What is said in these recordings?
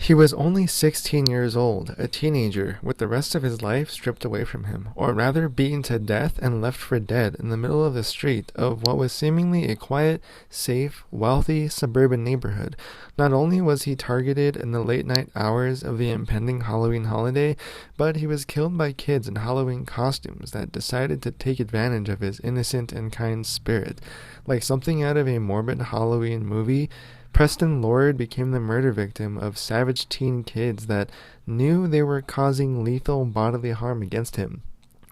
He was only 16 years old, a teenager, with the rest of his life stripped away from him, or rather beaten to death and left for dead in the middle of the street of what was seemingly a quiet, safe, wealthy suburban neighborhood. Not only was he targeted in the late night hours of the impending Halloween holiday, but he was killed by kids in Halloween costumes that decided to take advantage of his innocent and kind spirit. Like something out of a morbid Halloween movie, Preston Lord became the murder victim of savage teen kids that knew they were causing lethal bodily harm against him.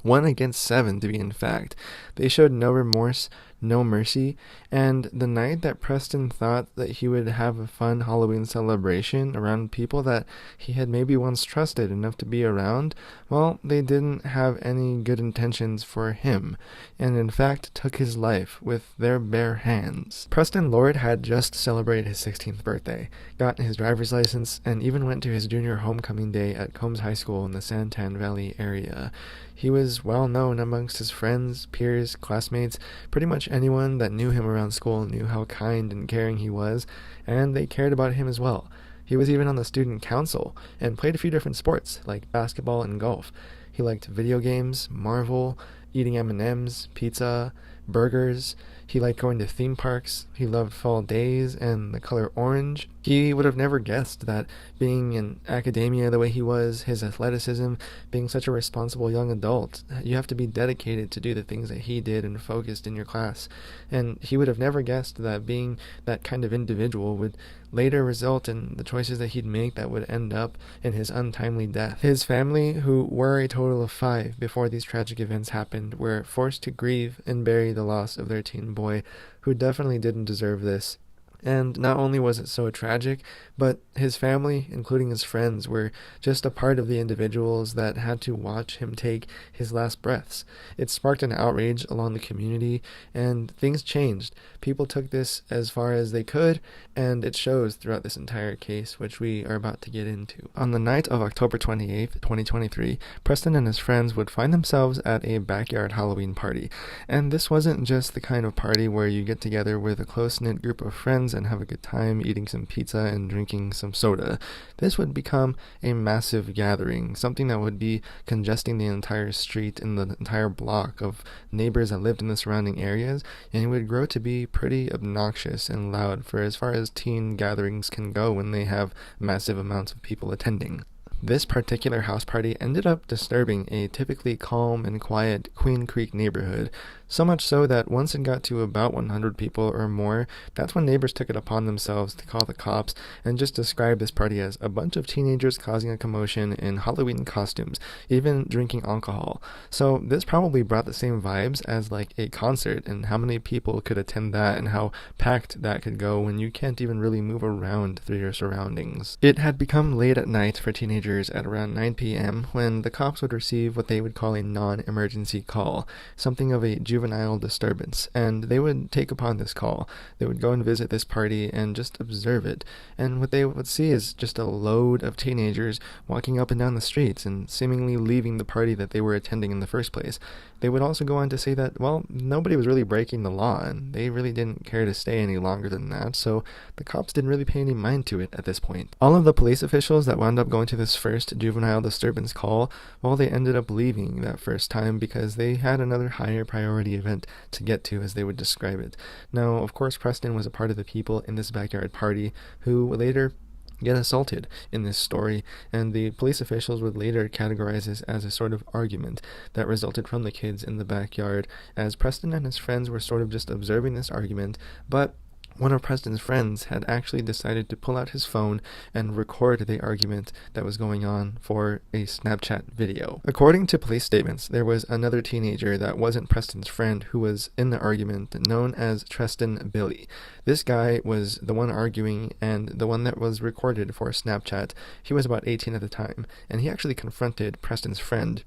1 against 7, to be in fact. They showed no remorse, no mercy, and the night that Preston thought that he would have a fun Halloween celebration around people that he had maybe once trusted enough to be around, well, they didn't have any good intentions for him, and in fact took his life with their bare hands. Preston Lord had just celebrated his 16th birthday, got his driver's license, and even went to his junior homecoming day at Combs High School in the Santan Valley area. He was well known amongst his friends, peers, classmates. Pretty much anyone that knew him around school knew how kind and caring he was, and they cared about him as well. He was even on the student council and played a few different sports like basketball and golf. He liked video games, Marvel, eating M&Ms, pizza, burgers. He liked going to theme parks. He loved fall days and the color orange. He would have never guessed that being in academia the way he was, his athleticism, being such a responsible young adult, you have to be dedicated to do the things that he did and focused in your class. And he would have never guessed that being that kind of individual would later result in the choices that he'd make that would end up in his untimely death. His family, who were a total of 5 before these tragic events happened, were forced to grieve and bury the loss of their teen boy, who definitely didn't deserve this. And not only was it so tragic, but his family, including his friends, were just a part of the individuals that had to watch him take his last breaths. It sparked an outrage along the community, and things changed. People took this as far as they could, and it shows throughout this entire case, which we are about to get into. On the night of October 28th, 2023, Preston and his friends would find themselves at a backyard Halloween party. And this wasn't just the kind of party where you get together with a close-knit group of friends and have a good time eating some pizza and drinking some soda. This would become a massive gathering, something that would be congesting the entire street and the entire block of neighbors that lived in the surrounding areas, and it would grow to be pretty obnoxious and loud for as far as teen gatherings can go when they have massive amounts of people attending. This particular house party ended up disturbing a typically calm and quiet Queen Creek neighborhood, so much so that once it got to about 100 people or more, that's when neighbors took it upon themselves to call the cops and just describe this party as a bunch of teenagers causing a commotion in Halloween costumes, even drinking alcohol. So this probably brought the same vibes as like a concert, and how many people could attend that and how packed that could go when you can't even really move around through your surroundings. It had become late at night for teenagers at around 9 p.m. when the cops would receive what they would call a non-emergency call, something of a juvenile disturbance, and they would take upon this call. They would go and visit this party and just observe it, and what they would see is just a load of teenagers walking up and down the streets and seemingly leaving the party that they were attending in the first place. They would also go on to say that, well, nobody was really breaking the law, and they really didn't care to stay any longer than that, so the cops didn't really pay any mind to it at this point. All of the police officials that wound up going to this first juvenile disturbance call, well, they ended up leaving that first time because they had another higher priority event to get to, as they would describe it. Now, of course, Preston was a part of the people in this backyard party who later get assaulted in this story, and the police officials would later categorize this as a sort of argument that resulted from the kids in the backyard, as Preston and his friends were sort of just observing this argument, but one of Preston's friends had actually decided to pull out his phone and record the argument that was going on for a Snapchat video. According to police statements, there was another teenager that wasn't Preston's friend who was in the argument, known as Treston Billey. This guy was the one arguing and the one that was recorded for Snapchat. He was about 18 at the time, and he actually confronted Preston's friend,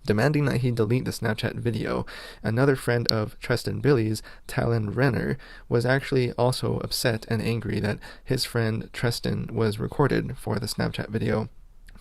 demanding that he delete the Snapchat video. Another friend of Treston Billey's, Talan Renner, was actually also upset and angry that his friend Treston was recorded for the Snapchat video,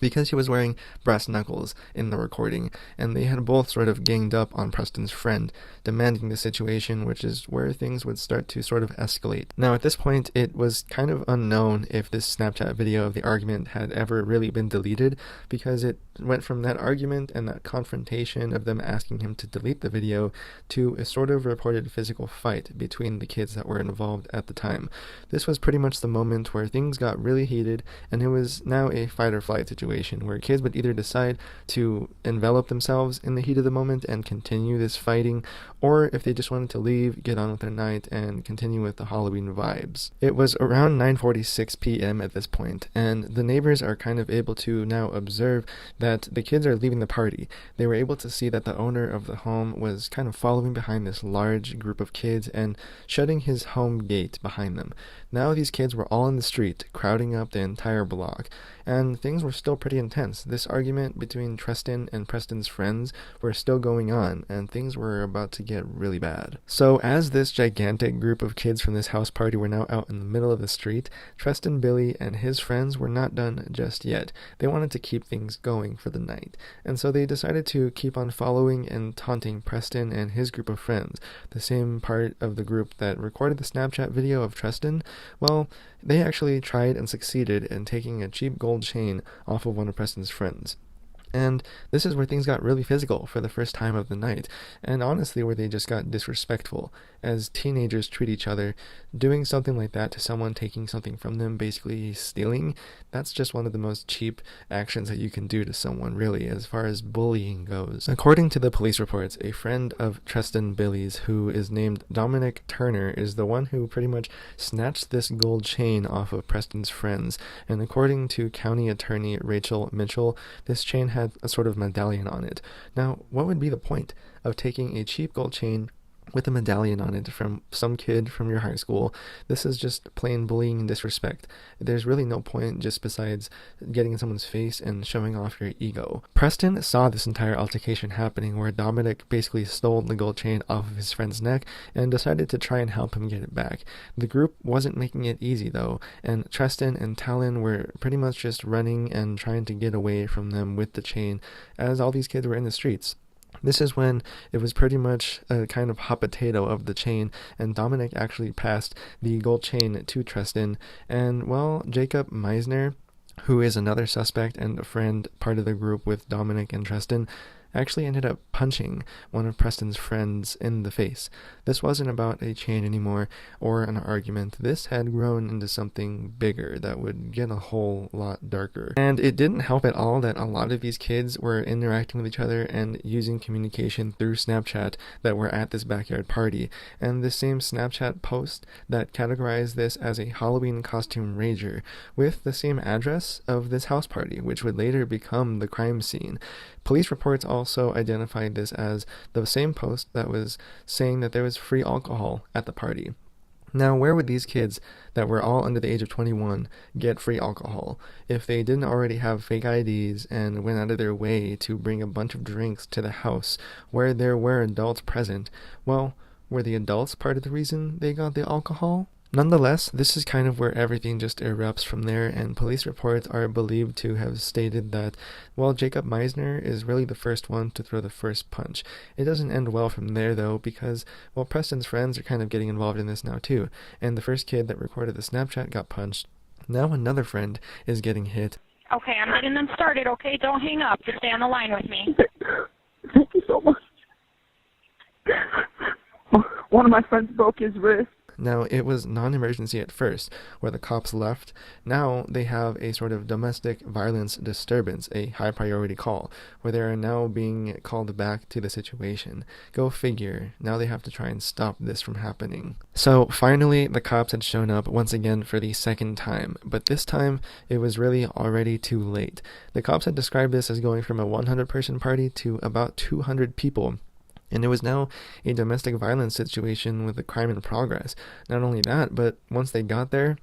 because he was wearing brass knuckles in the recording, and they had both sort of ganged up on Preston's friend, demanding the situation, which is where things would start to sort of escalate. Now, at this point, it was kind of unknown if this Snapchat video of the argument had ever really been deleted, because it went from that argument and that confrontation of them asking him to delete the video to a sort of reported physical fight between the kids that were involved at the time. This was pretty much the moment where things got really heated, and it was now a fight or flight situation where kids would either decide to envelop themselves in the heat of the moment and continue this fighting, or if they just wanted to leave, get on with their night, and continue with the Halloween vibes. It was around 9:46 p.m. at this point, and the neighbors are kind of able to now observe that the kids are leaving the party. They were able to see that the owner of the home was kind of following behind this large group of kids and shutting his home gate behind them. Now these kids were all in the street, crowding up the entire block, and things were still pretty intense. This argument between Treston and Preston's friends were still going on, and things were about to get really bad. So as this gigantic group of kids from this house party were now out in the middle of the street, Treston Billey and his friends were not done just yet. They wanted to keep things going for the night, and so they decided to keep on following and taunting Preston and his group of friends, the same part of the group that recorded the Snapchat video of Treston. Well, they actually tried and succeeded in taking a cheap gold chain off of one of Preston's friends. And this is where things got really physical for the first time of the night, and honestly where they just got disrespectful, as teenagers treat each other. Doing something like that to someone, taking something from them, basically stealing, that's just one of the most cheap actions that you can do to someone, really, as far as bullying goes. According to the police reports, a friend of Treston Billey's, who is named Dominic Turner, is the one who pretty much snatched this gold chain off of Preston's friends, and according to County Attorney Rachel Mitchell, this chain had a sort of medallion on it. Now, what would be the point of taking a cheap gold chain with a medallion on it from some kid from your high school? This is just plain bullying and disrespect. There's really no point just besides getting in someone's face and showing off your ego. Preston saw this entire altercation happening where Dominic basically stole the gold chain off of his friend's neck and decided to try and help him get it back. The group wasn't making it easy though, and Treston and Talyn were pretty much just running and trying to get away from them with the chain as all these kids were in the streets. This is when it was pretty much a kind of hot potato of the chain, and Dominic actually passed the gold chain to Treston, and well, Jacob Meisner, who is another suspect and a friend part of the group with Dominic and Treston, actually ended up punching one of Preston's friends in the face. This wasn't about a chain anymore or an argument. This had grown into something bigger that would get a whole lot darker. And it didn't help at all that a lot of these kids were interacting with each other and using communication through Snapchat that were at this backyard party. And the same Snapchat post that categorized this as a Halloween costume rager with the same address of this house party, which would later become the crime scene. Police reports also identified this as the same post that was saying that there was free alcohol at the party. Now, where would these kids that were all under the age of 21 get free alcohol if they didn't already have fake IDs and went out of their way to bring a bunch of drinks to the house where there were adults present? Well, were the adults part of the reason they got the alcohol? Nonetheless, this is kind of where everything just erupts from there, and police reports are believed to have stated that, well, Jacob Meisner is really the first one to throw the first punch. It doesn't end well from there, though, because, well, Preston's friends are kind of getting involved in this now, too, and the first kid that recorded the Snapchat got punched. Now another friend is getting hit. Okay, I'm getting them started, okay? Don't hang up. Just stay on the line with me. Thank you so much. One of my friends broke his wrist. Now, it was non-emergency at first, where the cops left. Now they have a sort of domestic violence disturbance, a high-priority call, where they are now being called back to the situation. Go figure. Now they have to try and stop this from happening. So, finally, the cops had shown up once again for the second time, but this time, it was really already too late. The cops had described this as going from a 100-person party to about 200 people. And it was now a domestic violence situation with a crime in progress. Not only that, but once they got there,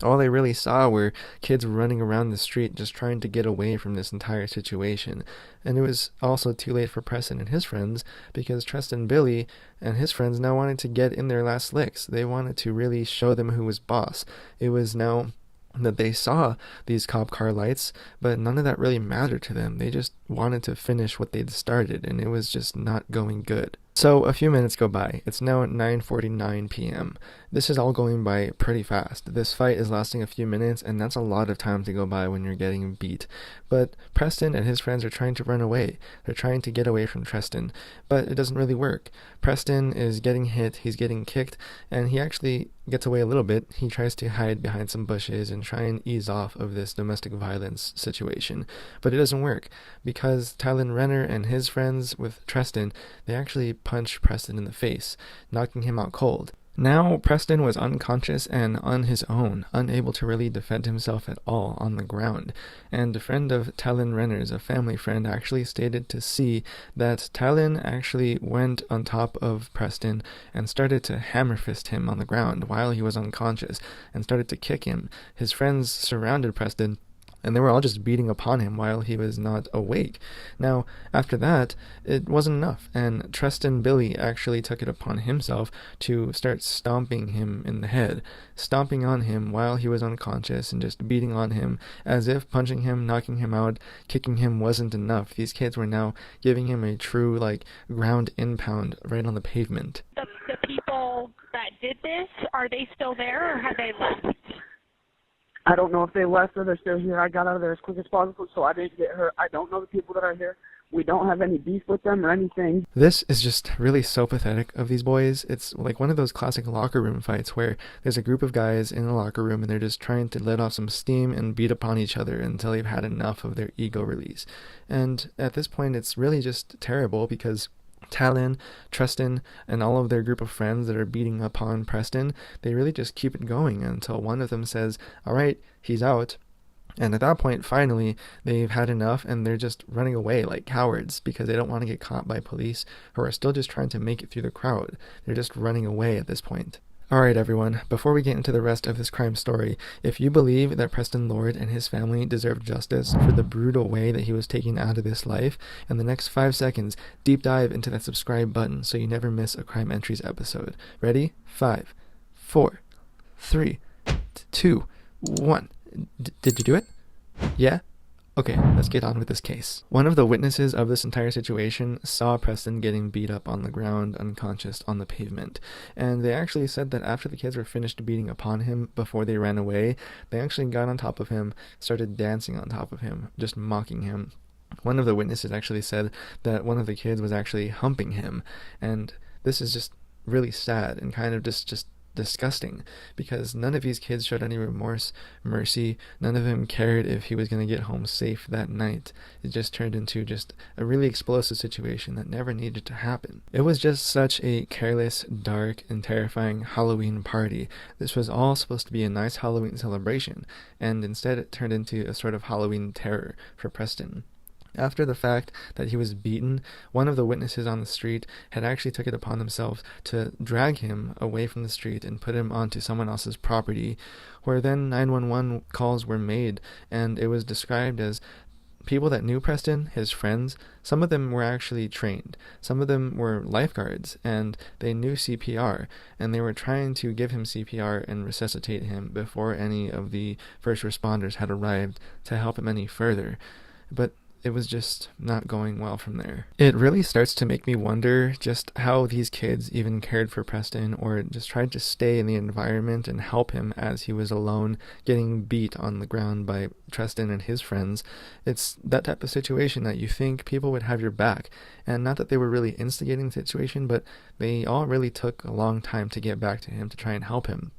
all they really saw were kids running around the street just trying to get away from this entire situation. And it was also too late for Preston and his friends, because Treston Billey and his friends now wanted to get in their last licks. They wanted to really show them who was boss. It was now that they saw these cop car lights, but none of that really mattered to them. They just wanted to finish what they'd started, and it was just not going good. So a few minutes go by. It's now 9:49 p.m. This is all going by pretty fast. This fight is lasting a few minutes, and that's a lot of time to go by when you're getting beat. But Preston and his friends are trying to run away. They're trying to get away from Treston, but it doesn't really work. Preston is getting hit, he's getting kicked, and he actually gets away a little bit. He tries to hide behind some bushes and try and ease off of this domestic violence situation. But it doesn't work, because Talan Renner and his friends with Treston, they actually punch Preston in the face, knocking him out cold. Now Preston was unconscious and on his own, unable to really defend himself at all on the ground, and a friend of Talan Renner's, a family friend, actually stated to see that Talan actually went on top of Preston and started to hammer fist him on the ground while he was unconscious and started to kick him. His friends surrounded Preston, and they were all just beating upon him while he was not awake. Now, after that, it wasn't enough, and Treston Billey actually took it upon himself to start stomping him in the head, stomping on him while he was unconscious and just beating on him as if punching him, knocking him out, kicking him wasn't enough. These kids were now giving him a true, ground impound right on the pavement. The people that did this, are they still there or have they left? I don't know if they left or they're still here. I got out of there as quick as possible, so I didn't get hurt. I don't know the people that are here. We don't have any beef with them or anything. This is just really so pathetic of these boys. It's like one of those classic locker room fights where there's a group of guys in a locker room and they're just trying to let off some steam and beat upon each other until they've had enough of their ego release. And at this point, it's really just terrible because Talan, Treston, and all of their group of friends that are beating upon Preston, they really just keep it going until one of them says, all right, he's out. And at that point, finally, they've had enough and they're just running away like cowards because they don't want to get caught by police who are still just trying to make it through the crowd. They're just running away at this point. Alright everyone, before we get into the rest of this crime story, if you believe that Preston Lord and his family deserve justice for the brutal way that he was taken out of this life, in the next 5 seconds, deep dive into that subscribe button so you never miss a Crime Entries episode. Ready? 5, 4, 3, 2, 1. Did you do it? Yeah? Okay, let's get on with this case. One of the witnesses of this entire situation saw Preston getting beat up on the ground, unconscious on the pavement. And they actually said that after the kids were finished beating upon him before they ran away, they actually got on top of him, started dancing on top of him, just mocking him. One of the witnesses actually said that one of the kids was actually humping him. And this is just really sad and kind of just disgusting, because none of these kids showed any remorse, mercy. None of them cared if he was going to get home safe that night. It just turned into just a really explosive situation that never needed to happen. It was just such a careless, dark, and terrifying Halloween party. This was all supposed to be a nice Halloween celebration, and instead it turned into a sort of Halloween terror for Preston. After the fact that he was beaten, one of the witnesses on the street had actually took it upon themselves to drag him away from the street and put him onto someone else's property, where then 911 calls were made, and it was described as people that knew Preston, his friends. Some of them were actually trained. Some of them were lifeguards, and they knew CPR, and they were trying to give him CPR and resuscitate him before any of the first responders had arrived to help him any further. But it was just not going well from there. It really starts to make me wonder just how these kids even cared for Preston or just tried to stay in the environment and help him as he was alone, getting beat on the ground by Treston and his friends. It's that type of situation that you think people would have your back. And not that they were really instigating the situation, but they all really took a long time to get back to him to try and help him.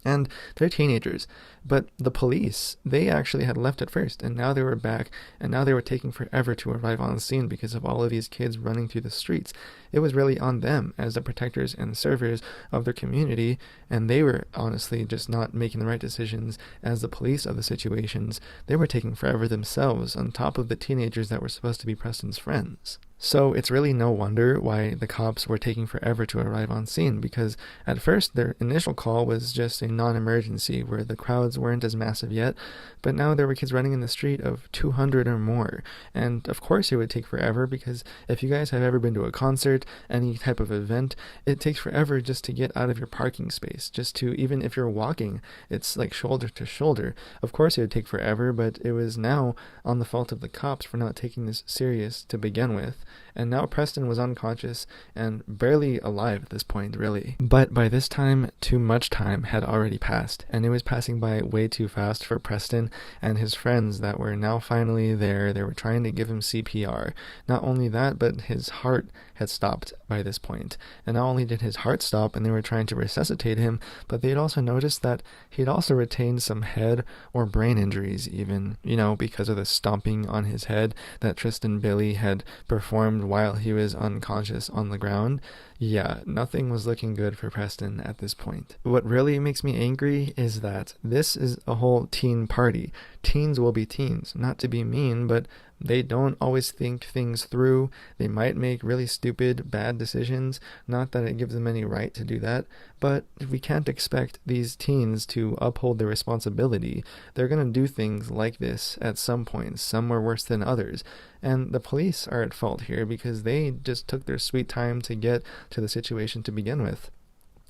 And they're teenagers, but the police, they actually had left at first, and now they were back, and now they were taking forever to arrive on the scene because of all of these kids running through the streets. It was really on them as the protectors and servers of their community, and they were honestly just not making the right decisions as the police of the situations. They were taking forever themselves on top of the teenagers that were supposed to be Preston's friends. So it's really no wonder why the cops were taking forever to arrive on scene, because at first their initial call was just a non-emergency where the crowds weren't as massive yet, but now there were kids running in the street of 200 or more. And of course it would take forever, because if you guys have ever been to a concert, any type of event, it takes forever just to get out of your parking space, just to, even if you're walking, it's like shoulder to shoulder. Of course it would take forever, but it was now on the fault of the cops for not taking this serious to begin with. And now Preston was unconscious and barely alive at this point, really. But by this time, too much time had already passed, and it was passing by way too fast for Preston and his friends that were now finally there. They were trying to give him CPR. Not only that, but his heart had stopped by this point. And not only did his heart stop and they were trying to resuscitate him, but they had also noticed that he had also retained some head or brain injuries even, because of the stomping on his head that Treston Billey had performed while he was unconscious on the ground. Yeah, nothing was looking good for Preston at this point. What really makes me angry is that this is a whole teen party. Teens will be teens, not to be mean, but they don't always think things through. They might make really stupid, bad decisions. Not that it gives them any right to do that, but we can't expect these teens to uphold their responsibility. They're going to do things like this at some point. Some are worse than others. And the police are at fault here because they just took their sweet time to get to the situation to begin with.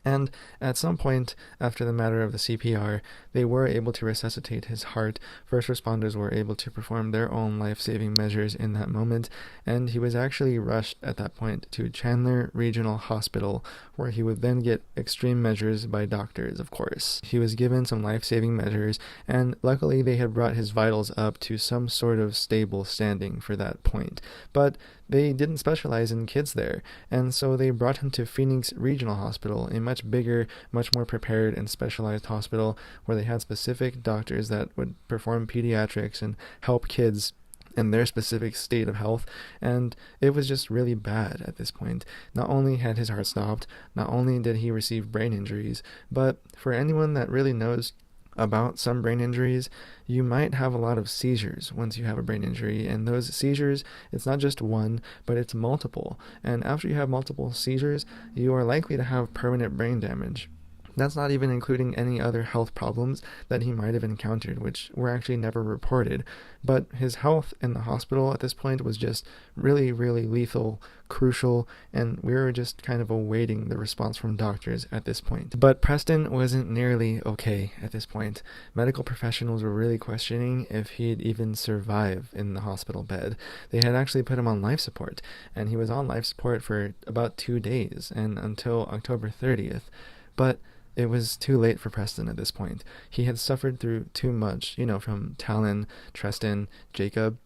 And at some point after the matter of the CPR, they were able to resuscitate his heart. First responders were able to perform their own life-saving measures in that moment, and he was actually rushed at that point to Chandler Regional Hospital, where he would then get extreme measures by doctors, of course. He was given some life-saving measures, and luckily they had brought his vitals up to some sort of stable standing for that point. But they didn't specialize in kids there, and so they brought him to Phoenix Regional Hospital, a much bigger, much more prepared and specialized hospital where they had specific doctors that would perform pediatrics and help kids in their specific state of health. And it was just really bad at this point. Not only had his heart stopped, not only did he receive brain injuries, but for anyone that really knows about some brain injuries, you might have a lot of seizures once you have a brain injury, and those seizures, it's not just one, but it's multiple, and after you have multiple seizures, you are likely to have permanent brain damage. That's not even including any other health problems that he might have encountered, which were actually never reported. But his health in the hospital at this point was just really, really lethal, crucial, and we were just kind of awaiting the response from doctors at this point. But Preston wasn't nearly okay at this point. Medical professionals were really questioning if he'd even survive in the hospital bed. They had actually put him on life support, and he was on life support for about 2 days, and until October 30th. But it was too late for Preston at this point. He had suffered through too much, from Talan, Treston, Jacob,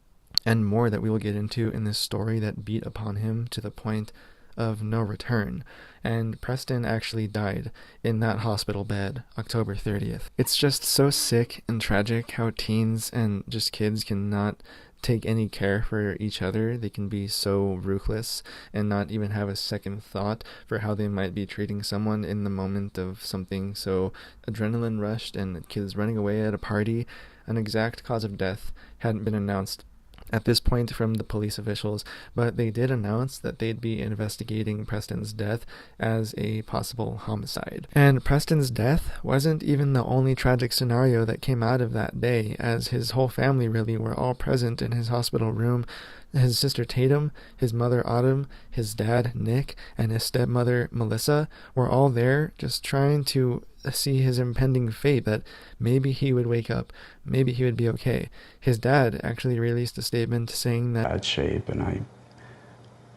and more that we will get into in this story that beat upon him to the point of no return. And Preston actually died in that hospital bed October 30th. It's just so sick and tragic how teens and just kids cannot take any care for each other. They can be so ruthless and not even have a second thought for how they might be treating someone in the moment of something so adrenaline rushed and kids running away at a party. An exact cause of death hadn't been announced at this point from the police officials, but they did announce that they'd be investigating Preston's death as a possible homicide. And Preston's death wasn't even the only tragic scenario that came out of that day, as his whole family really were all present in his hospital room. His sister Tatum, his mother Autumn, his dad Nick, and his stepmother Melissa were all there just trying to see his impending fate, that maybe he would wake up, maybe he would be okay. His dad actually released a statement saying that bad shape, and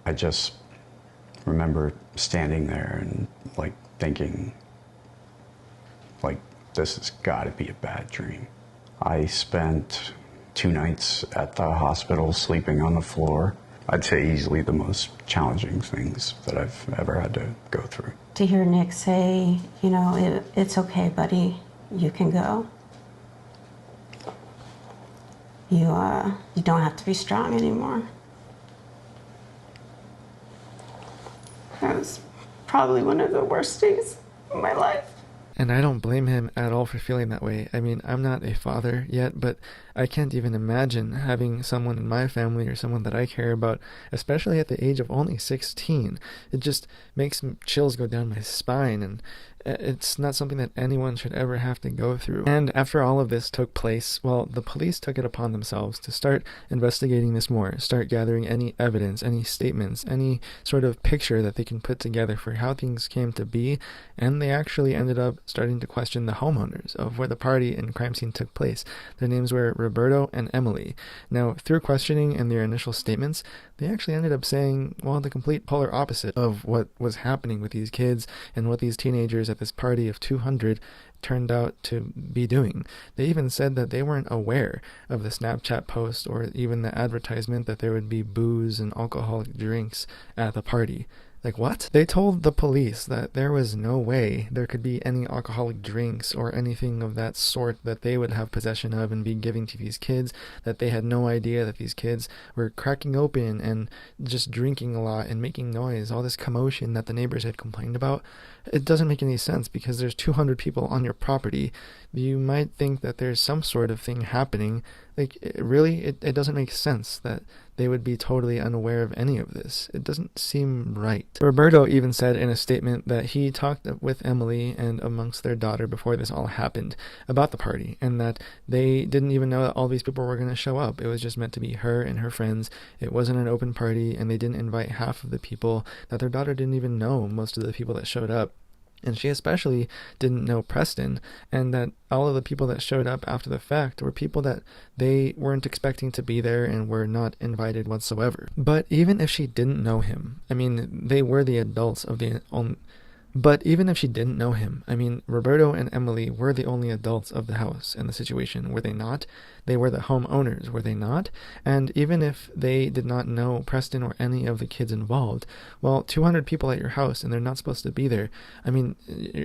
I just remember standing there and thinking this has got to be a bad dream. I spent 2 nights at the hospital sleeping on the floor. I'd say easily the most challenging things that I've ever had to go through. To hear Nick say, it's okay, buddy, you can go. You don't have to be strong anymore. That was probably one of the worst days of my life. And I don't blame him at all for feeling that way. I mean, I'm not a father yet, but I can't even imagine having someone in my family or someone that I care about, especially at the age of only 16. It just makes chills go down my spine, and it's not something that anyone should ever have to go through. And after all of this took place, well, the police took it upon themselves to start investigating this more, start gathering any evidence, any statements, any sort of picture that they can put together for how things came to be, and they actually ended up starting to question the homeowners of where the party and crime scene took place. Their names were Roberto and Emily. Now, through questioning and their initial statements, they actually ended up saying, well, the complete polar opposite of what was happening with these kids and what these teenagers at this party of 200 turned out to be doing. They even said that they weren't aware of the Snapchat post or even the advertisement that there would be booze and alcoholic drinks at the party. Like, what? They told the police that there was no way there could be any alcoholic drinks or anything of that sort that they would have possession of and be giving to these kids, that they had no idea that these kids were cracking open and just drinking a lot and making noise, all this commotion that the neighbors had complained about. It doesn't make any sense because there's 200 people on your property. You might think that there's some sort of thing happening. Like, it doesn't make sense that they would be totally unaware of any of this. It doesn't seem right. Roberto even said in a statement that he talked with Emily and amongst their daughter before this all happened about the party, and that they didn't even know that all these people were going to show up. It was just meant to be her and her friends. It wasn't an open party, and they didn't invite half of the people, that their daughter didn't even know most of the people that showed up. And she especially didn't know Preston, and that all of the people that showed up after the fact were people that they weren't expecting to be there and were not invited whatsoever. But even if she didn't know him, I mean, they were the adults of the But even if she didn't know him, I mean, Roberto and Emily were the only adults of the house and the situation, were they not? They were the homeowners, were they not? And even if they did not know Preston or any of the kids involved, well, 200 people at your house and they're not supposed to be there. I mean,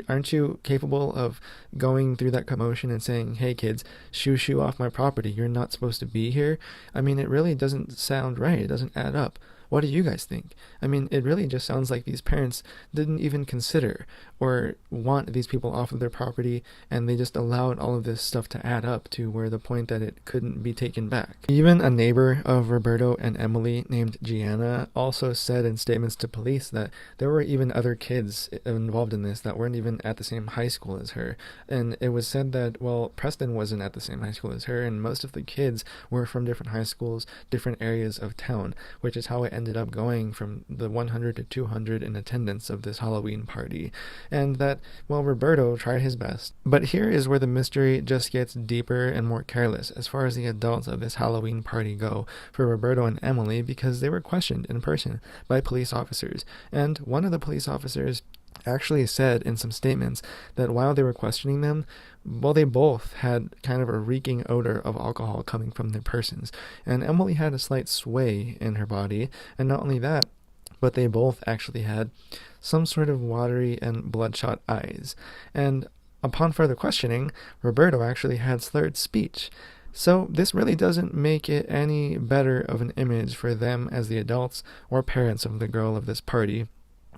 aren't you capable of going through that commotion and saying, hey kids, shoo off my property, you're not supposed to be here? I mean, it really doesn't sound right. It doesn't add up. What do you guys think? I mean, it really just sounds like these parents didn't even consider or want these people off of their property, and they just allowed all of this stuff to add up to where the point that it couldn't be taken back. Even a neighbor of Roberto and Emily named Gianna also said in statements to police that there were even other kids involved in this that weren't even at the same high school as her. And it was said that, well, Preston wasn't at the same high school as her, and most of the kids were from different high schools, different areas of town, which is how it ended up going from the 100 to 200 in attendance of this Halloween party. And that, well, Roberto tried his best. But here is where the mystery just gets deeper and more careless as far as the adults of this Halloween party go for Roberto and Emily, because they were questioned in person by police officers. And one of the police officers actually said in some statements that while they were questioning them, well, they both had kind of a reeking odor of alcohol coming from their persons. And Emily had a slight sway in her body, and not only that, but they both actually had some sort of watery and bloodshot eyes. And upon further questioning, Roberto actually had slurred speech. So this really doesn't make it any better of an image for them as the adults or parents of the girl of this party.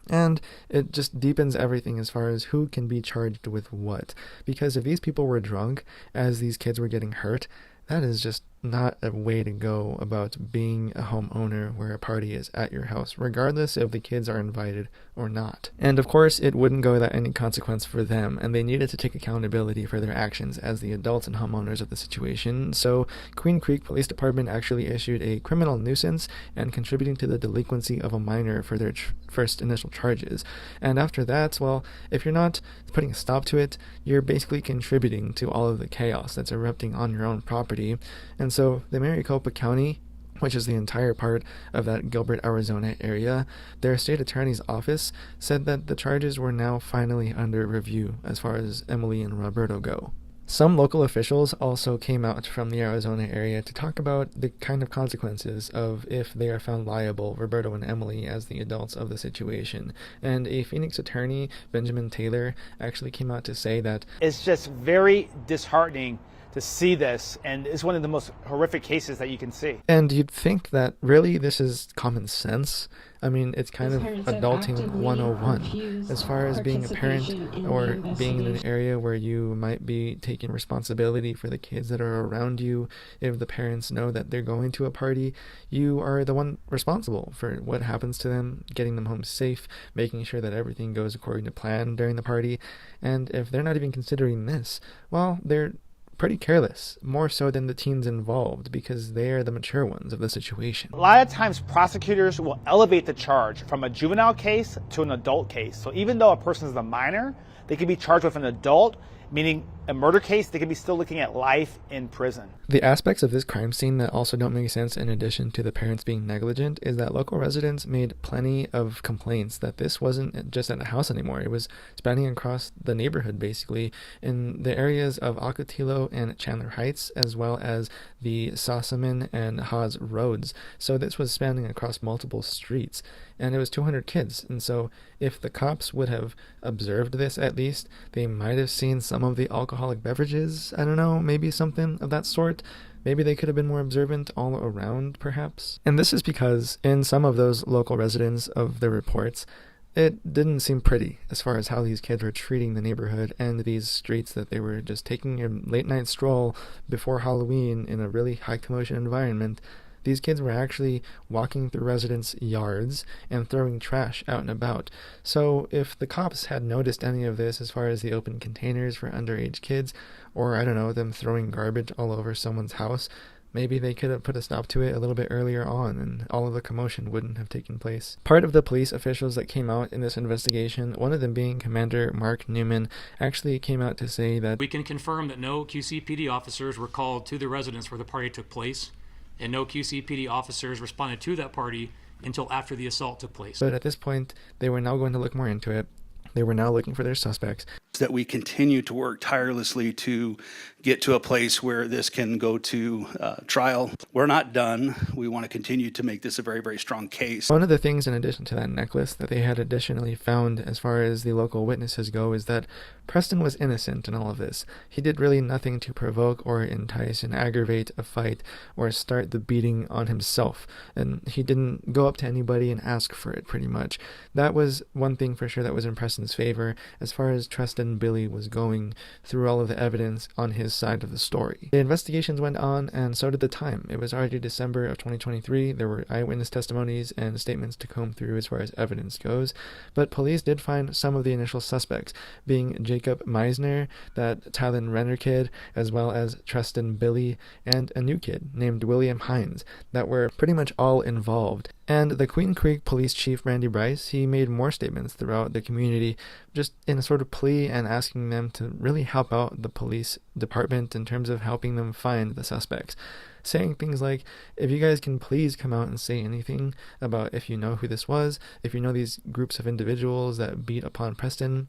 And it just deepens everything as far as who can be charged with what. Because if these people were drunk as these kids were getting hurt, that is just not a way to go about being a homeowner where a party is at your house, regardless if the kids are invited or not. And of course, it wouldn't go without any consequence for them, and they needed to take accountability for their actions as the adults and homeowners of the situation. So Queen Creek Police Department actually issued a criminal nuisance and contributing to the delinquency of a minor for their first initial charges. And after that, well, if you're not putting a stop to it, you're basically contributing to all of the chaos that's erupting on your own property. And so the Maricopa County, which is the entire part of that Gilbert, Arizona area, their state attorney's office said that the charges were now finally under review as far as Emily and Roberto go. Some local officials also came out from the Arizona area to talk about the kind of consequences of if they are found liable, Roberto and Emily, as the adults of the situation. And a Phoenix attorney, Benjamin Taylor, actually came out to say that it's just very disheartening to see this, and it's one of the most horrific cases that you can see. And you'd think that really this is common sense. I mean, it's kind of adulting 101 as far as being a parent or being in an area where you might be taking responsibility for the kids that are around you. If the parents know that they're going to a party, you are the one responsible for what happens to them, getting them home safe, making sure that everything goes according to plan during the party. And if they're not even considering this, well, they're pretty careless, more so than the teens involved, because they are the mature ones of the situation. A lot of times prosecutors will elevate the charge from a juvenile case to an adult case. So even though a person is a minor, they can be charged with an adult, meaning a murder case, they could be still looking at life in prison. The aspects of this crime scene that also don't make sense, in addition to the parents being negligent, is that local residents made plenty of complaints that this wasn't just at a house anymore. It was spanning across the neighborhood, basically, in the areas of Ocotillo and Chandler Heights, as well as the Sossaman and Haas roads. So this was spanning across multiple streets, and it was 200 kids. And so if the cops would have observed this, at least, they might have seen some of the alcoholic beverages. I don't know, maybe something of that sort. Maybe they could have been more observant all around, perhaps. And this is because in some of those local residents of the reports, it didn't seem pretty as far as how these kids were treating the neighborhood and these streets, that they were just taking a late night stroll before Halloween in a really high commotion environment. These kids were actually walking through residents' yards and throwing trash out and about. So if the cops had noticed any of this as far as the open containers for underage kids, or I don't know, them throwing garbage all over someone's house, maybe they could have put a stop to it a little bit earlier on, and all of the commotion wouldn't have taken place. Part of the police officials that came out in this investigation, one of them being Commander Mark Newman, actually came out to say that we can confirm that no QCPD officers were called to the residence where the party took place, and no QCPD officers responded to that party until after the assault took place. But at this point, they were now going to look more into it. They were now looking for their suspects. That we continue to work tirelessly to get to a place where this can go to trial. We're not done. We want to continue to make this a very, very strong case. One of the things, in addition to that necklace, that they had additionally found as far as the local witnesses go is that Preston was innocent in all of this. He did really nothing to provoke or entice and aggravate a fight or start the beating on himself. And he didn't go up to anybody and ask for it, pretty much. That was one thing for sure that was in Preston's favor as far as Treston Billey was going through all of the evidence on his side of the story. The investigations went on, and so did the time. It was already December of 2023. There were eyewitness testimonies and statements to comb through as far as evidence goes, but police did find some of the initial suspects, being Jacob Meisner, that Talan Renner kid, as well as Treston Billey, and a new kid named William Hines, that were pretty much all involved. And the Queen Creek Police Chief, Randy Bryce, he made more statements throughout the community, just in a sort of plea and asking them to really help out the police department in terms of helping them find the suspects. Saying things like, if you guys can please come out and say anything about if you know who this was, if you know these groups of individuals that beat upon Preston,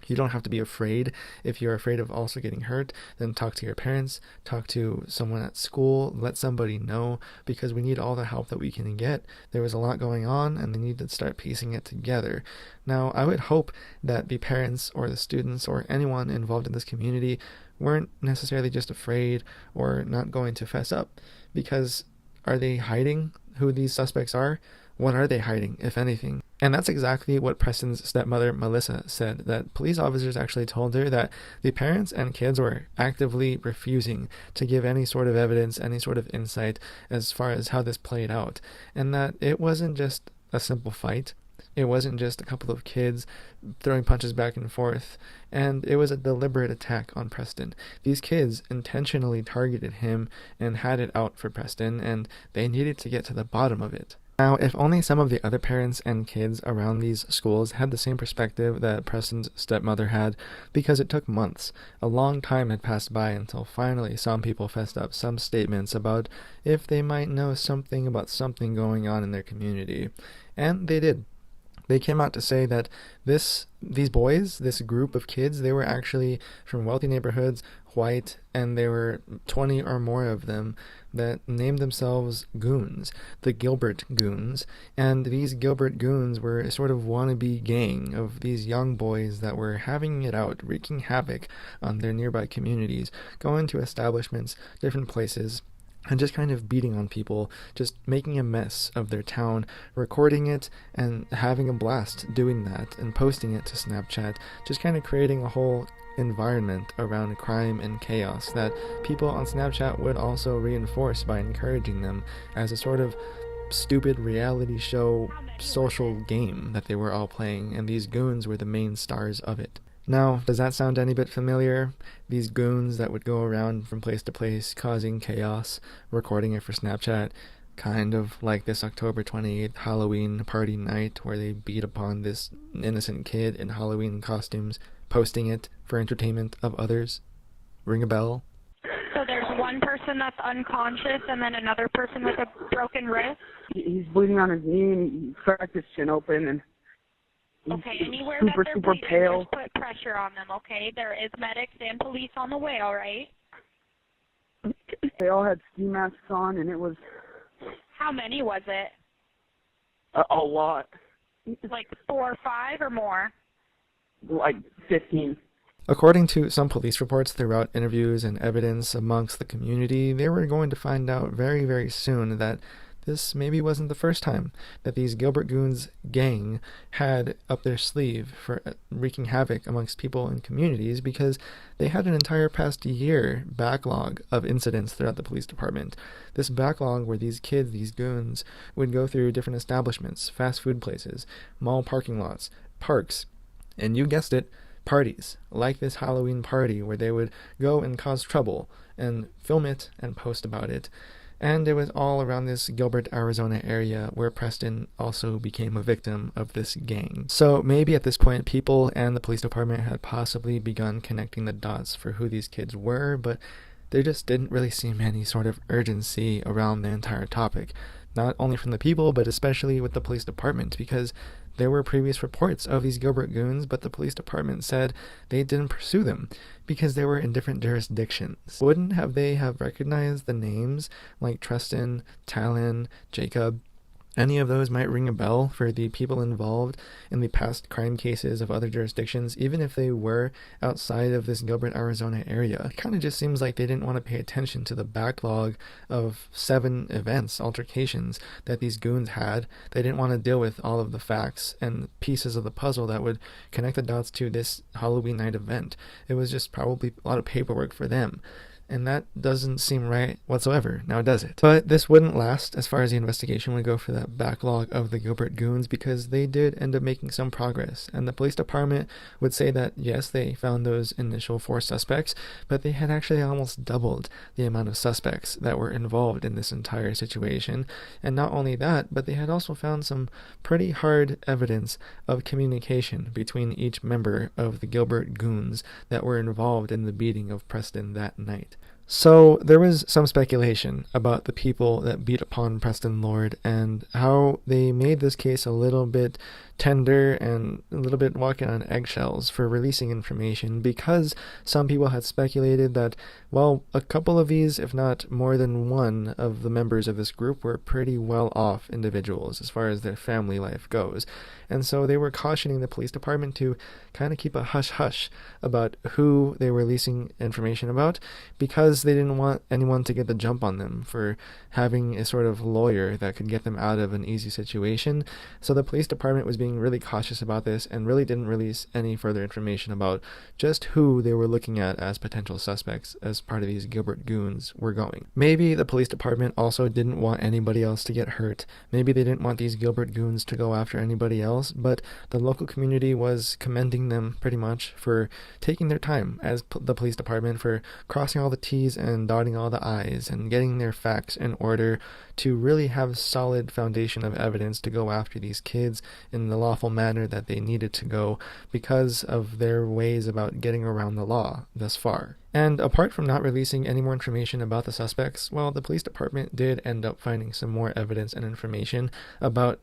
you don't have to be afraid. If you're afraid of also getting hurt, then talk to your parents, talk to someone at school, let somebody know, because we need all the help that we can get. There was a lot going on, and they need to start piecing it together. Now, I would hope that the parents or the students or anyone involved in this community weren't necessarily just afraid or not going to fess up, because are they hiding who these suspects are? What are they hiding, if anything? And that's exactly what Preston's stepmother, Melissa, said, that police officers actually told her that the parents and kids were actively refusing to give any sort of evidence, any sort of insight as far as how this played out, and that it wasn't just a simple fight. It wasn't just a couple of kids throwing punches back and forth, and it was a deliberate attack on Preston. These kids intentionally targeted him and had it out for Preston, and they needed to get to the bottom of it. Now, if only some of the other parents and kids around these schools had the same perspective that Preston's stepmother had, because it took months. A long time had passed by until finally some people fessed up some statements about if they might know something about something going on in their community. And they did. They came out to say that these boys, this group of kids, they were actually from wealthy neighborhoods, white, and there were 20 or more of them that named themselves Goons, the Gilbert Goons. And these Gilbert Goons were a sort of wannabe gang of these young boys that were having it out, wreaking havoc on their nearby communities, going to establishments, different places, and just kind of beating on people, just making a mess of their town, recording it and having a blast doing that and posting it to Snapchat, just kind of creating a whole environment around crime and chaos that people on Snapchat would also reinforce by encouraging them as a sort of stupid reality show social game that they were all playing, and these goons were the main stars of it. Now, does that sound any bit familiar? These goons that would go around from place to place causing chaos, recording it for Snapchat, kind of like this October 28th Halloween party night where they beat upon this innocent kid in Halloween costumes, posting it for entertainment of others. Ring a bell? So there's one person that's unconscious and then another person with a broken wrist? He's bleeding on his knee and he cracked his chin open, and Okay, anywhere super, that they're super bleeding, pale. just put pressure on them, okay? There is medics and police on the way, all right? They all had ski masks on, and it was How many was it? a lot. Like 4 or 5 or more? Like 15. According to some police reports throughout interviews and evidence amongst the community, they were going to find out very, very soon that this maybe wasn't the first time that these Gilbert Goons gang had up their sleeve for wreaking havoc amongst people and communities, because they had an entire past year backlog of incidents throughout the police department. This backlog where these kids, these goons, would go through different establishments, fast food places, mall parking lots, parks, and you guessed it, parties, like this Halloween party where they would go and cause trouble and film it and post about it. And it was all around this Gilbert, Arizona area where Preston also became a victim of this gang. So maybe at this point, people and the police department had possibly begun connecting the dots for who these kids were, but there just didn't really seem any sort of urgency around the entire topic. Not only from the people, but especially with the police department, because there were previous reports of these Gilbert Goons, but the police department said they didn't pursue them because they were in different jurisdictions. Wouldn't they have recognized the names like Treston, Talan, Jacob? Any of those might ring a bell for the people involved in the past crime cases of other jurisdictions, even if they were outside of this Gilbert, Arizona area. It kind of just seems like they didn't want to pay attention to the backlog of 7 events, altercations that these goons had. They didn't want to deal with all of the facts and pieces of the puzzle that would connect the dots to this Halloween night event. It was just probably a lot of paperwork for them. And that doesn't seem right whatsoever, now does it? But this wouldn't last as far as the investigation would go for that backlog of the Gilbert Goons, because they did end up making some progress. And the police department would say that, yes, they found those initial 4 suspects, but they had actually almost doubled the amount of suspects that were involved in this entire situation. And not only that, but they had also found some pretty hard evidence of communication between each member of the Gilbert Goons that were involved in the beating of Preston that night. So there was some speculation about the people that beat upon Preston Lord and how they made this case a little bit tender and a little bit walking on eggshells for releasing information, because some people had speculated that, well, a couple of these, if not more than one of the members of this group, were pretty well off individuals as far as their family life goes. And so they were cautioning the police department to kind of keep a hush-hush about who they were releasing information about, because they didn't want anyone to get the jump on them for having a sort of lawyer that could get them out of an easy situation. So the police department was being really cautious about this and really didn't release any further information about just who they were looking at as potential suspects as part of these Gilbert Goons were going. Maybe the police department also didn't want anybody else to get hurt. Maybe they didn't want these Gilbert Goons to go after anybody else, but the local community was commending them pretty much for taking their time as the police department, for crossing all the T's and dotting all the I's and getting their facts in order to really have a solid foundation of evidence to go after these kids in the lawful manner that they needed to go because of their ways about getting around the law thus far. And apart from not releasing any more information about the suspects, well, the police department did end up finding some more evidence and information about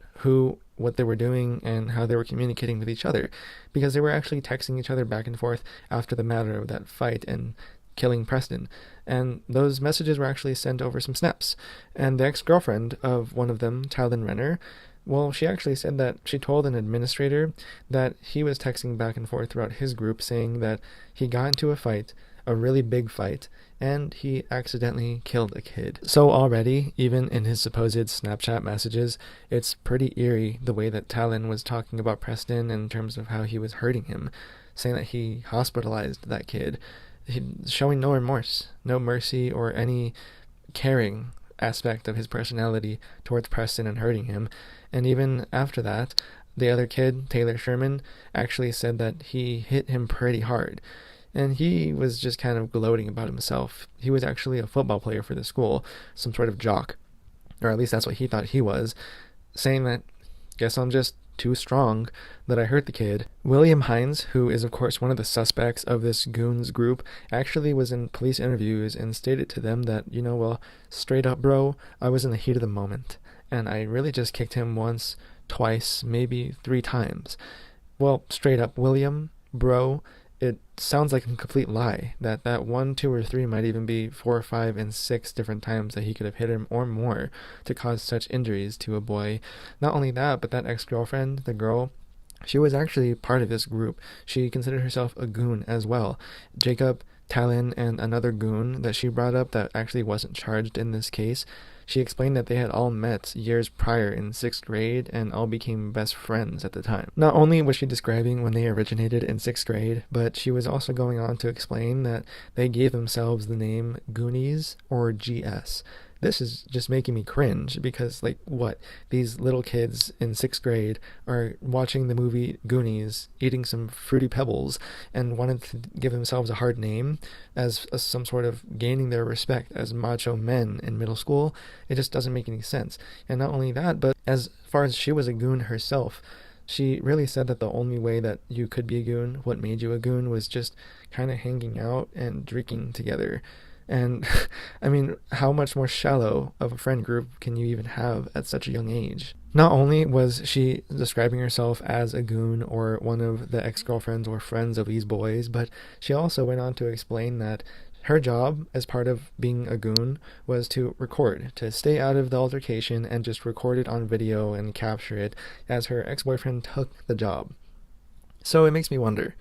what they were doing and how they were communicating with each other, because they were actually texting each other back and forth after the matter of that fight and killing Preston. And those messages were actually sent over some snaps. And the ex-girlfriend of one of them, Talan Renner, well, she actually said that she told an administrator that he was texting back and forth throughout his group saying that he got into a fight, a really big fight, and he accidentally killed a kid. So already, even in his supposed Snapchat messages, it's pretty eerie the way that Talan was talking about Preston in terms of how he was hurting him, saying that he hospitalized that kid, showing no remorse, no mercy, or any caring aspect of his personality towards Preston and hurting him. And even after that, the other kid, Taylor Sherman, actually said that he hit him pretty hard. And he was just kind of gloating about himself. He was actually a football player for the school, some sort of jock. Or at least that's what he thought he was, saying that, guess I'm just too strong that I hurt the kid. William Hines, who is of course one of the suspects of this goons group, actually was in police interviews and stated to them that, well, straight up bro, I was in the heat of the moment. And I really just kicked him once, twice, maybe 3 times. Well, straight up, William, bro, it sounds like a complete lie. That 1, 2, or 3 might even be 4, 5, and 6 different times that he could have hit him or more to cause such injuries to a boy. Not only that, but that ex-girlfriend, the girl, she was actually part of this group. She considered herself a goon as well. Jacob, Talyn, and another goon that she brought up that actually wasn't charged in this case, she explained that they had all met years prior in 6th grade and all became best friends at the time. Not only was she describing when they originated in 6th grade, but she was also going on to explain that they gave themselves the name Goonies or GS. This is just making me cringe because, these little kids in 6th grade are watching the movie Goonies, eating some Fruity Pebbles, and wanted to give themselves a hard name as some sort of gaining their respect as macho men in middle school. It just doesn't make any sense. And not only that, but as far as she was a goon herself, she really said that the only way that you could be a goon, what made you a goon, was just kind of hanging out and drinking together. And, I mean, how much more shallow of a friend group can you even have at such a young age? Not only was she describing herself as a goon or one of the ex-girlfriends or friends of these boys, but she also went on to explain that her job as part of being a goon was to record, to stay out of the altercation and just record it on video and capture it, as her ex-boyfriend took the job. So it makes me wonder,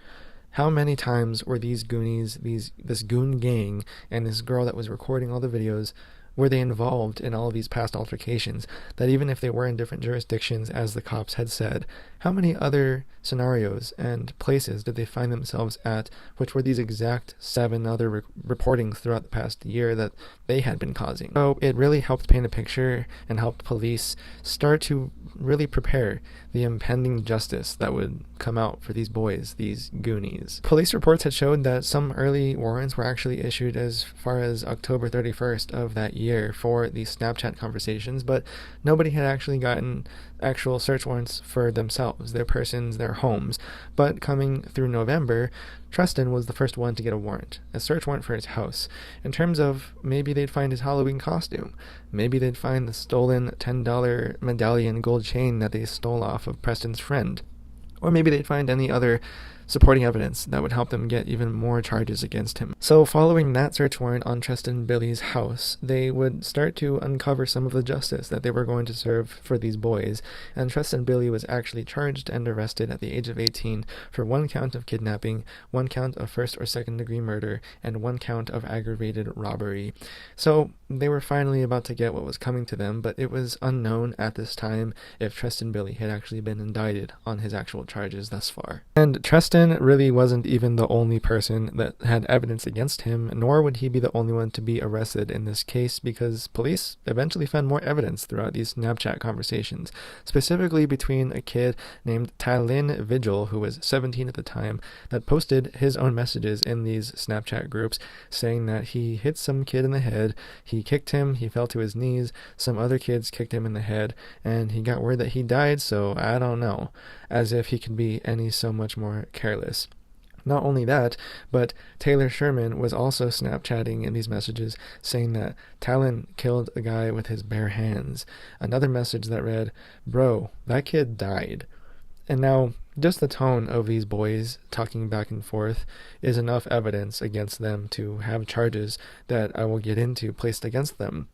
how many times were these Goonies, this goon gang, and this girl that was recording all the videos, were they involved in all of these past altercations, that even if they were in different jurisdictions, as the cops had said, how many other scenarios and places did they find themselves at, which were these exact 7 other reportings throughout the past year that they had been causing? So it really helped paint a picture and helped police start to really prepare the impending justice that would come out for these boys, these Goonies. Police reports had showed that some early warrants were actually issued as far as October 31st of that year for these Snapchat conversations, but nobody had actually gotten actual search warrants for themselves, their persons, their homes. But coming through November, Treston was the first one to get a warrant, a search warrant for his house, in terms of maybe they'd find his Halloween costume, maybe they'd find the stolen $10 medallion gold chain that they stole off of Preston's friend, or maybe they'd find any other supporting evidence that would help them get even more charges against him. So following that search warrant on Treston Billey's house, they would start to uncover some of the justice that they were going to serve for these boys, and Treston Billey was actually charged and arrested at the age of 18 for 1 count of kidnapping, 1 count of first or second degree murder, and 1 count of aggravated robbery. So they were finally about to get what was coming to them, but it was unknown at this time if Treston Billey had actually been indicted on his actual charges thus far. And Treston really wasn't even the only person that had evidence against him, nor would he be the only one to be arrested in this case, because police eventually found more evidence throughout these Snapchat conversations, specifically between a kid named Talyn Vigil, who was 17 at the time, that posted his own messages in these Snapchat groups saying that he hit some kid in the head, he kicked him, he fell to his knees, some other kids kicked him in the head, and he got word that he died, so I don't know, as if he could be any so much more careless. Not only that, but Taylor Sherman was also Snapchatting in these messages saying that Talyn killed a guy with his bare hands. Another message that read, "Bro, that kid died." And now, Just the tone of these boys talking back and forth is enough evidence against them to have charges that I will get into placed against them.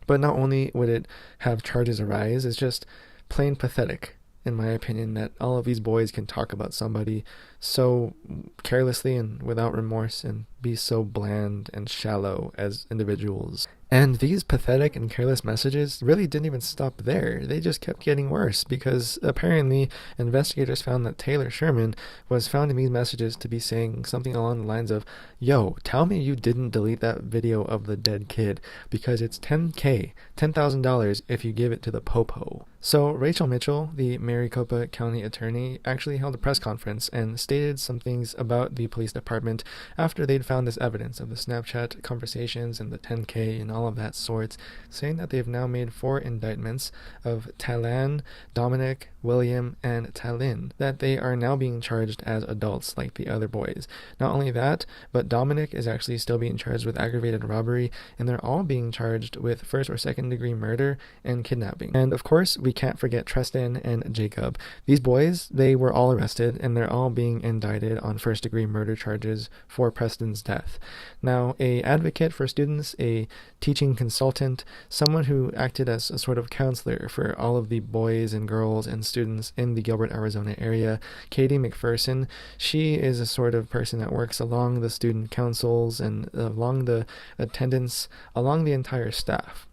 But not only would it have charges arise, it's just plain pathetic, in my opinion, that all of these boys can talk about somebody so carelessly and without remorse and be so bland and shallow as individuals. And these pathetic and careless messages really didn't even stop there. They just kept getting worse, because apparently investigators found that Taylor Sherman was found in these messages to be saying something along the lines of, "Yo, tell me you didn't delete that video of the dead kid, because it's $10,000 if you give it to the popo." So Rachel Mitchell, the Maricopa County attorney, actually held a press conference and stated some things about the police department after they'd found this evidence of the Snapchat conversations and the 10K and all of that sorts, saying that they've now made 4 indictments of Talan, Dominic, William, and Talyn, that they are now being charged as adults like the other boys. Not only that, but Dominic is actually still being charged with aggravated robbery, and they're all being charged with first or second degree murder and kidnapping. And of course, we can't forget Treston and Jacob. These boys, they were all arrested, and they're all being indicted on first degree murder charges for Preston's death. Now, a advocate for students, a teaching consultant, someone who acted as a sort of counselor for all of the boys and girls and students in the Gilbert, Arizona area, Katie McPherson, she is a sort of person that works along the student councils and along the attendance, along the entire staff.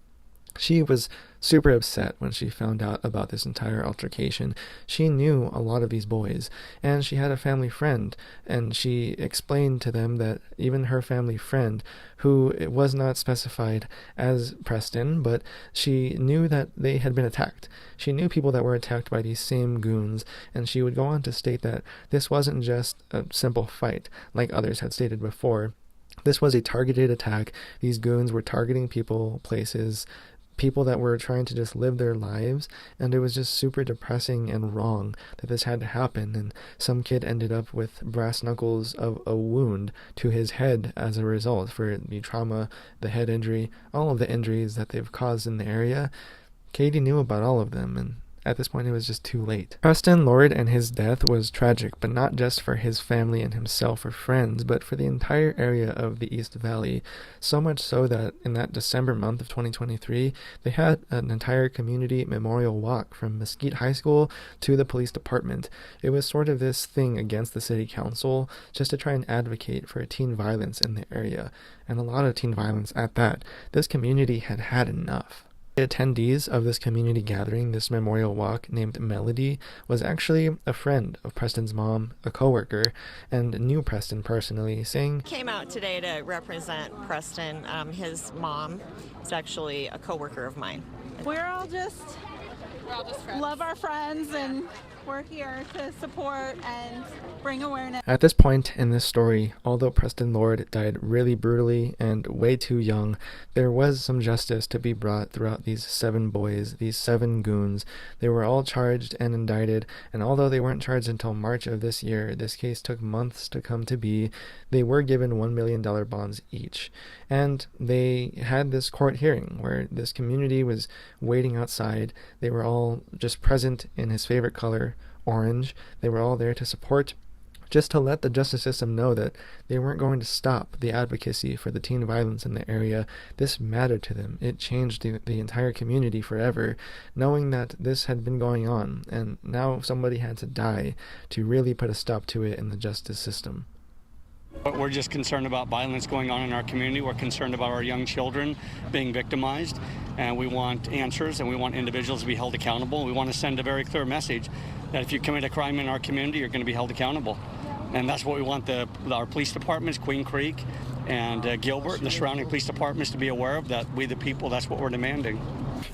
She was super upset when she found out about this entire altercation. She knew a lot of these boys, and she had a family friend, and she explained to them that even her family friend, who it was not specified as Preston, but she knew that they had been attacked. She knew people that were attacked by these same goons, and she would go on to state that this wasn't just a simple fight, like others had stated before. This was a targeted attack. These goons were targeting people, places, people that were trying to just live their lives, and it was just super depressing and wrong that this had to happen, and some kid ended up with brass knuckles of a wound to his head as a result for the trauma, the head injury, all of the injuries that they've caused in the area. Katie knew about all of them, and at this point, it was just too late. Preston Lord and his death was tragic, but not just for his family and himself or friends, but for the entire area of the East Valley. So much so that in that December month of 2023, they had an entire community memorial walk from Mesquite High School to the police department. It was sort of this thing against the city council, just to try and advocate for teen violence in the area, and a lot of teen violence at that. This community had had enough. The attendees of this community gathering, this memorial walk named Melody, was actually a friend of Preston's mom, a coworker, and knew Preston personally, saying, "Came out today to represent Preston. His mom is actually a coworker of mine. We're all just friends. Love our friends, and we're here to support and bring awareness." At this point in this story, although Preston Lord died really brutally and way too young, there was some justice to be brought throughout these 7 boys, these 7 goons. They were all charged and indicted, and although they weren't charged until March of this year, this case took months to come to be. They were given $1 million bonds each, and they had this court hearing where this community was waiting outside. They were all just present in his favorite color, orange. They were all there to support, just to let the justice system know that they weren't going to stop the advocacy for the teen violence in the area. This mattered to them. It changed the entire community forever, knowing that this had been going on, and now somebody had to die to really put a stop to it in the justice system. We're just concerned about violence going on in our community. We're concerned about our young children being victimized, and we want answers, and we want individuals to be held accountable. We want to send a very clear message that if you commit a crime in our community, you're going to be held accountable. And that's what we want our police departments, Queen Creek and Gilbert and the surrounding police departments, to be aware of, that we the people, that's what we're demanding.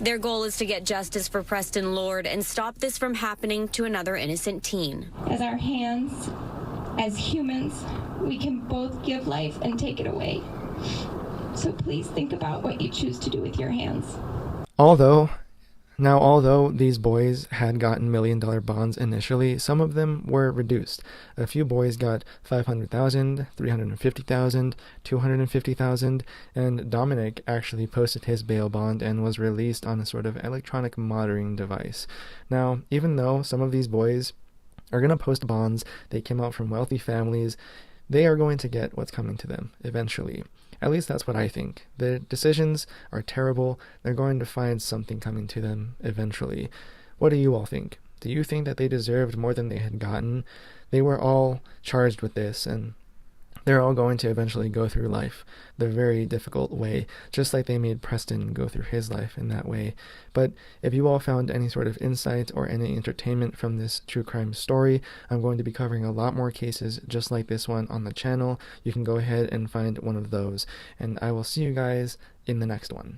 Their goal is to get justice for Preston Lord and stop this from happening to another innocent teen. As our hands, as humans, we can both give life and take it away. So please think about what you choose to do with your hands. Although these boys had gotten $1 million bonds initially, some of them were reduced. A few boys got $500,000, $350,000, $250,000, and Dominic actually posted his bail bond and was released on a sort of electronic monitoring device. Now, even though some of these boys are going to post bonds. They came out from wealthy families. They are going to get what's coming to them eventually. At least that's what I think. The decisions are terrible. They're going to find something coming to them eventually. What do you all think? Do you think that they deserved more than they had gotten? They were all charged with this, and they're all going to eventually go through life the very difficult way, just like they made Preston go through his life in that way. But if you all found any sort of insight or any entertainment from this true crime story, I'm going to be covering a lot more cases just like this one on the channel. You can go ahead and find one of those, and I will see you guys in the next one.